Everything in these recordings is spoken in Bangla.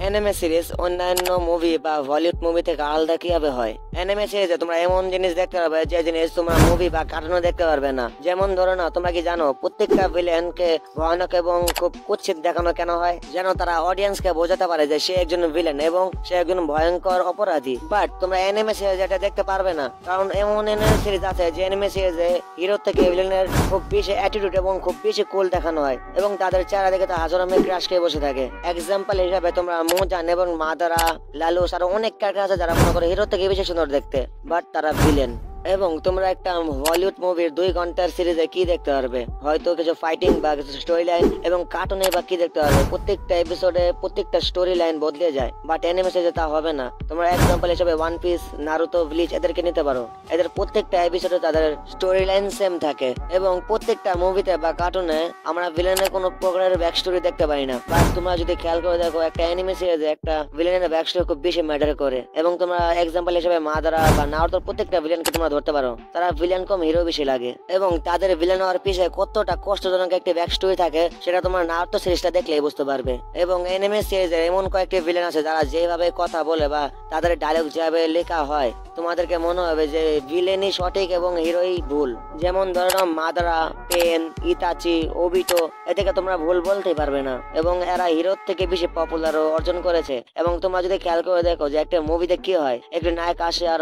অ্যানিমে সিরিজ অন্যান্য মুভি বা বলিউড মুভি থেকে আলাদা কিভাবে হয়? অ্যানিমে সিরিজে তোমরা এমন জিনিস দেখতে পারবে যে জিনিস তোমরা মুভি বা কার্টুনে দেখতে পারবে না। যেমন ধরো না, তোমরা কি জানো প্রত্যেকটা ভিলেনকে ভয়ানক এবং খুব কুৎসিত দেখানো কেন হয়? যেন তারা অডিয়েন্সকে বোঝাতে পারে যে সে একজন ভিলেন এবং সে একজন ভয়ঙ্কর অপরাধী। বাট তোমরা অ্যানিমে সিরিজ এটা দেখতে পারবে না, কারণ এমন অ্যানিমে সিরিজ আছে যে অ্যানিমে সিরিজে হিরো থেকে ভিলেনের খুব বেশি অ্যাটিটিউড এবং খুব বেশি কুল দেখানো হয় এবং তাদের চেহারা দেখে তা হাজার মেয়ে ক্রাশ খেয়ে বসে থাকে। এক্সাম্পল হিসাবে তোমরা মোজান এবং মাদারা, লালুস আরো অনেক ক্যারেক্টার আছে যারা মনে করে হিরো থেকে বেশি সুন্দর দেখতে, বাট তারা ভিলেন। এবং তোমরা একটা হলিউড মুভির 2 ঘন্টার সিরিজে কি দেখতে পারবে? হয়তো কিছু ফাইটিং বা কিছু স্টোরি লাইন, এবং কার্টুনে বা কি দেখতে পারবে প্রত্যেকটা এপিসোডে প্রত্যেকটা স্টোরি লাইন বদলে যায়। বাট অ্যানিমে সিরিজে তা হবে না। তোমরা এক্সাম্পল হিসেবে ওয়ান পিস, নারুতো, ব্লিচ এদেরকে নিতে পারো। এদের প্রত্যেকটা এপিসোডে তাদের স্টোরি লাইন সেম থাকে এবং প্রত্যেকটা মুভিতে বা কার্টুনে আমরা ভিলেনের কোনো প্রকারের ব্যাক স্টোরি দেখতে পাই না। বাট তোমরা যদি খেয়াল করে দেখো, একটা অ্যানিমে সিরিজে একটা ভিলেনের ব্যাক স্টোরি খুব বেশি ম্যাটার করে। এবং তোমরা এক্সাম্পল হিসেবে মাদারা বা নারুতোর প্রত্যেকটা ভিলেনকে তোমরা ধরতে পারো, তারা ভিলেন কম হিরো বেশি লাগে এবং তাদের ভিলেন হওয়ার পিছনে কতটা কষ্টজনক একটি ব্যাক স্টোরি থাকে সেটা তোমার নারুতো সিরিজটা দেখলেই বুঝতে পারবে। এবং অ্যানিমে সিরিজে এমন কয়েকটি ভিলেন আছে যারা যেভাবে কথা বলে বা তাদের ডায়লগ যেভাবে লেখা হয় তোমাদেরকে মনে হবে যে ভিলেনই সঠিক এবং হিরোই ভুল। যেমন ধরো মাদারা, পেন, ইতাচি, ওবিটো, এদিকে তোমরা ভুল বলতেই পারবে না এবং এরা হিরোর থেকে বেশি পপুলার অর্জন করেছে। এবং তোমরা যদি খেয়াল করে দেখো যে একটা মুভিতে কি হয়, একটি নায়ক আসে আর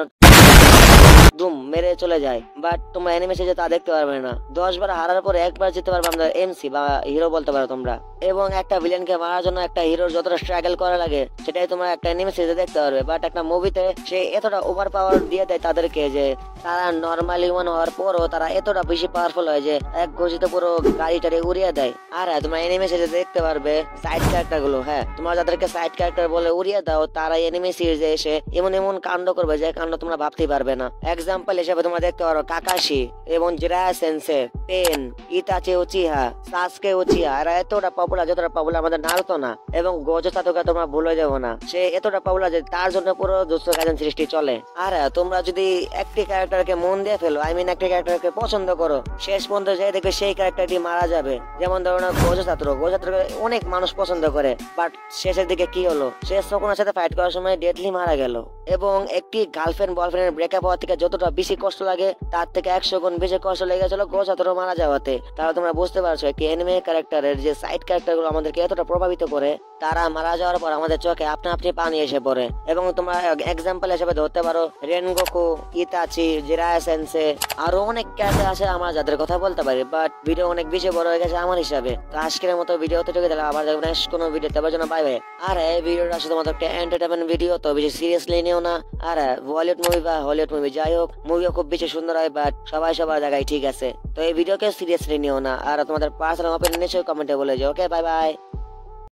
দুম মেরে চলে যায়, বাট তোমরা অ্যানিমে সিরিজে তা দেখতে পারবে না। 10 বার হারার পরে একবার জিততে পারবে আমরা এমসি বা হিরো বলতে পারো তোমরা। এবং একটা ভিলেনকে মারার জন্য একটা হিরোর যতটা স্ট্রাগল করা লাগে সেটাই তোমরা একটা অ্যানিমে সিরিজে দেখতে পারবে। বাট একটা মুভিতে সে এতটা ওভার পাওয়ার দিয়ে দেয় তাদেরকে যে তারা নর্মালি মনে হওয়ার পরও তারা এতটা বেশি পাওয়ারফুল হয় যে এক গজিতে পুরো গাড়িটারে উড়িয়ে দেয়। আর হ্যাঁ, তোমরা অ্যানিমে সিরিজে দেখতে পারবে সাইড ক্যারেক্টার গুলো। হ্যাঁ, তোমরা যাদেরকে সাইড ক্যারেক্টার বলে উড়িয়ে দাও, তারা অ্যানিমে সিরিজে এসে এমন এমন কাণ্ড করবে যে কাণ্ড তোমরা ভাবতেই পারবে না। এক্সাম্পল হিসেবে তোমরা দেখতে পারো কাকাশি এবং জিরায়া সেন্সেই, পেন, ইতাচি উচিহা, সাসকে উচিহা। এরা এতটা পপুলার যতটা পপুলার আমাদের নারুতো না। এবং গোজো সাতোকে তোমরা ভুলে যাবো না, সে এতটা পপুলার যে তার জন্য পুরো জুৎসু কাইসেন সৃষ্টি চলে। আর তোমরা যদি একটি ক্যারেক্টারকে মন দিয়ে ফেলো, একটি ক্যারেক্টারকে পছন্দ করো, শেষ পর্যন্ত যে দেখবে সেই ক্যারেক্টারটি মারা যাবে। যেমন ধরো না গোজো সাতোকে অনেক মানুষ পছন্দ করে, বাট শেষের দিকে কি হলো, সে শকুনের সাথে ফাইট করার সময় ডেডলি মারা গেল। এবং একটি গার্লফ্রেন্ড বয়ফ্রেন্ডের ব্রেকআপ হওয়ার থেকে যতটা বেশি কষ্ট লাগে তার থেকে 100 গুণ বেশি কষ্ট লেগেছিল গোজো সাতোরু মারা যাওয়াতে। তাহলে তোমরা বুঝতে পারছো একটি অ্যানিমে ক্যারেক্টারের যে সাইড ক্যারেক্টার গুলো আমাদেরকে এতটা প্রভাবিত করে, তারা মারা যাওয়ার পর আমাদের চোখে আপনা আপনি পানি এসে পড়ে। এবং তোমরা এক্সাম্পল হিসেবে ধরতে পারো রেনগোকু, ইতাচি, জিরায়া সেন্সেই, আরো অনেক ক্যারেক্টার আছে আমরা যাদের কথা বলতে পারি। বাট ভিডিও অনেক বেশি বড় হয়ে গেছে আমার হিসাবে, তো আজকের মতো ভিডিও তো চলে গেল। আবার দেখবেন নেক্সট কোনো ভিডিও, তার জন্য বাই বাই। আর এই ভিডিওটা আসলে তোমাদের একটা এন্টারটেইনমেন্ট ভিডিও, তো বেশি সিরিয়াসলি নিও না। আর বলিউড মুভি বা হলিউড মুভি যাই হোক, মুভিও খুব বেশি সুন্দর হয়, বাট সবাই সবার জায়গায় ঠিক আছে। তো এই ভিডিওকে সিরিয়াসলি নিও না। আর তোমাদের পার্সোনাল ওপিনিয়ন নিশ্চয়ই কমেন্টে বলে যাও। ওকে, বাই বাই।